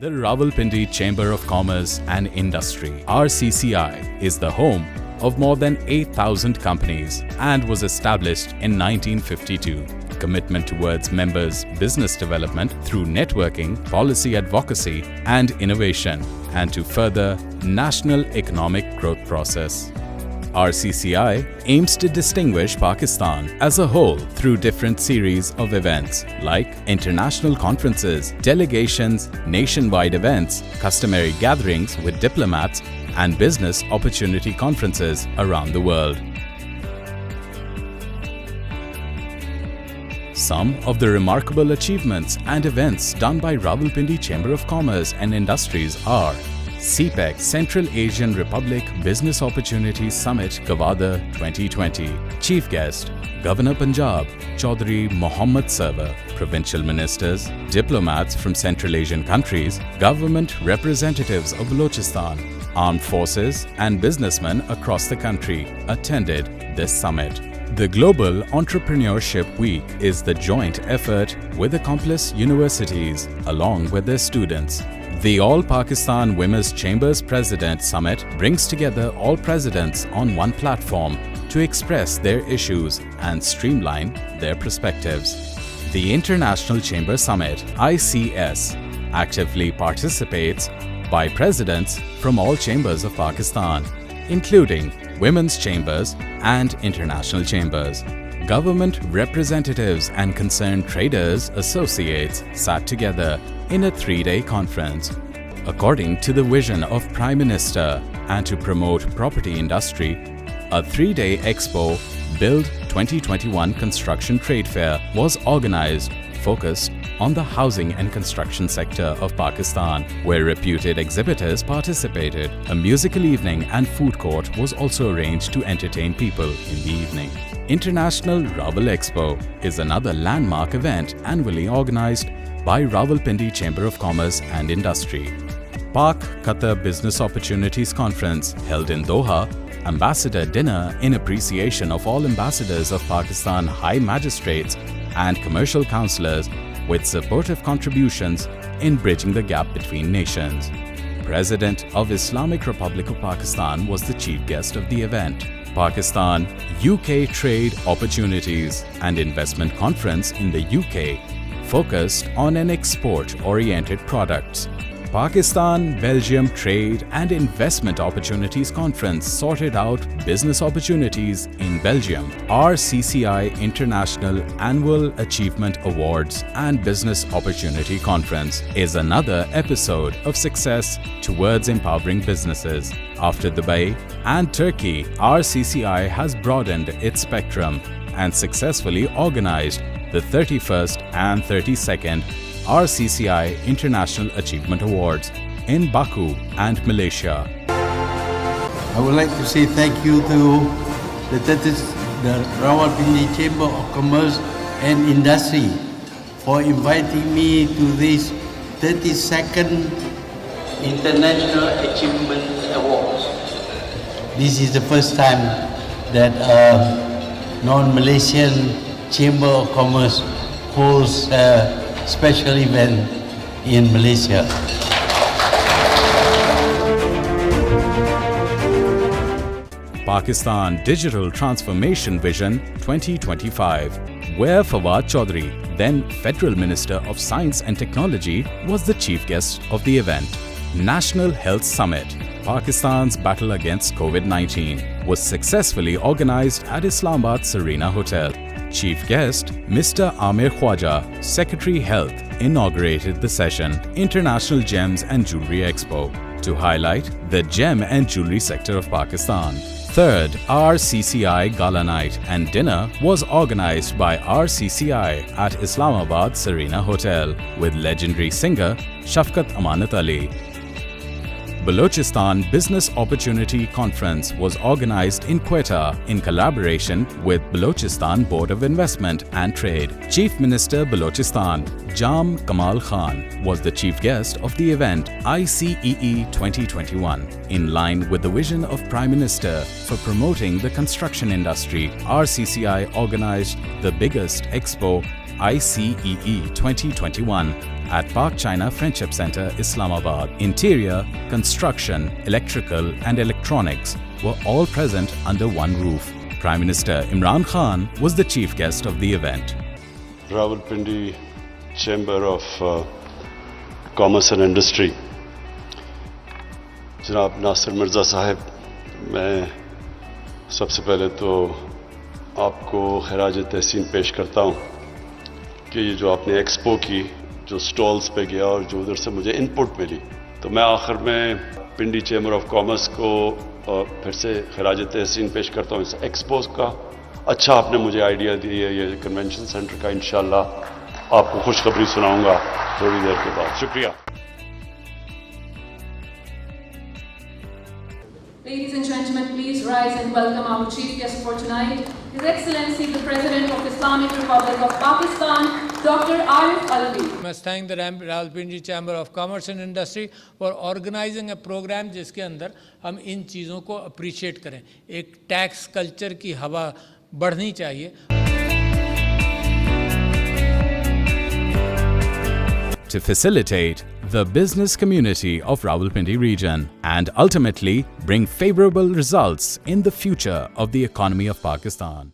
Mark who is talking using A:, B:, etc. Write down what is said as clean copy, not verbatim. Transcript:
A: The Rawalpindi Chamber of Commerce and Industry (RCCI) is the home of more than 8,000 companies and was established in 1952. Commitment towards members' business development through networking, policy advocacy and innovation, and to further national economic growth process. RCCI aims to distinguish Pakistan as a whole through different series of events like international conferences, delegations, nationwide events, customary gatherings with diplomats, and business opportunity conferences around the world. Some of the remarkable achievements and events done by Rawalpindi Chamber of Commerce and Industries are CPEC Central Asian Republic Business Opportunities Summit Gwadar 2020. Chief guest Governor Punjab Chaudhry Mohammad Sarwar, provincial ministers, diplomats from Central Asian countries, government representatives of Balochistan, armed forces and businessmen across the country attended this summit. The Global Entrepreneurship Week is the joint effort with accomplice universities along with their students. The All Pakistan Women's Chambers President Summit brings together all presidents on one platform to express their issues and streamline their perspectives. The International Chamber Summit (ICS) actively participates by presidents from all chambers of Pakistan, including women's chambers and international chambers. Government representatives and concerned traders associates sat together in a 3-day conference. According to the vision of Prime Minister and to promote property industry, a 3-day Expo Build 2021 Construction Trade Fair was organized focused on the housing and construction sector of Pakistan, where reputed exhibitors participated. A musical evening and food court was also arranged to entertain people in the evening. International Rawal Expo is another landmark event annually organized by Rawalpindi Chamber of Commerce and Industry. Pak-Qatar Business Opportunities Conference held in Doha, Ambassador Dinner in appreciation of all ambassadors of Pakistan High Magistrates and commercial councillors with supportive contributions in bridging the gap between nations. President of Islamic Republic of Pakistan was the chief guest of the event. Pakistan-UK Trade Opportunities and Investment Conference in the UK focused on an export-oriented products. Pakistan-Belgium Trade and Investment Opportunities Conference sorted out business opportunities in Belgium. RCCI International Annual Achievement Awards and Business Opportunity Conference is another episode of success towards empowering businesses. After Dubai and Turkey, RCCI has broadened its spectrum and successfully organized the 31st and 32nd RCCI International Achievement Awards in Baku and Malaysia.
B: I would like to say thank you to the Rawalpindi Chamber of Commerce and Industry for inviting me to this 32nd International Achievement Awards. This is the first time that a non-Malaysian Chamber of Commerce holds a special event in Malaysia.
A: Pakistan Digital Transformation Vision 2025, where Fawad Chaudhry, then Federal Minister of Science and Technology, was the chief guest of the event. National Health Summit, Pakistan's battle against COVID-19, was successfully organized at Islamabad Serena Hotel. Chief guest Mr. Amir Khwaja, Secretary Health, inaugurated the session International Gems and Jewelry Expo to highlight the gem and jewelry sector of Pakistan. Third RCCI Gala Night and Dinner was organized by RCCI at Islamabad Serena Hotel with legendary singer Shafqat Amanat Ali. Balochistan Business Opportunity Conference was organized in Quetta in collaboration with Balochistan Board of Investment and Trade. Chief Minister Balochistan Jam Kamal Khan was the chief guest of the event ICEE 2021. In line with the vision of Prime Minister for promoting the construction industry, RCCI organized the biggest expo ICEE 2021 at Park China Friendship Center, Islamabad. Interior, construction, electrical and electronics were all present under one roof. Prime Minister Imran Khan was the chief guest of the event.
C: Rawalpindi Chamber of Commerce and Industry. जनाब नासिर मिर्ज़ा साहब, मैं सबसे पहले तो आपको खराज तहसीन पेश करता हूँ कि ये जो आपने एक्सपो की, जो स्टॉल्स पे गया और जो उधर से मुझे इनपुट मिली, तो मैं आखिर में पिंडी चैम्बर ऑफ कॉमर्स को फिर से खराज तहसीन पेश करता हूँ इस एक्सपो का। अच्छा आपने मुझे आइडिया दी है ये कन्वेंशन सेंटर का। इंशाल्लाह आपको खुशखबरी सुनाऊंगा थोड़ी देर के बाद। शुक्रिया।
D: Ladies and gentlemen, please rise and welcome our chief guest for tonight, His Excellency the President of Islamic Republic of Pakistan, Dr. Arif Alvi.
E: I must thank the Rawalpindi Chamber of Commerce and Industry for organizing a program जिसके अंदर हम इन चीज़ों को appreciate करें। एक tax culture की हवा बढ़नी चाहिए।
A: To facilitate the business community of Rawalpindi region and ultimately bring favorable results in the future of the economy of Pakistan.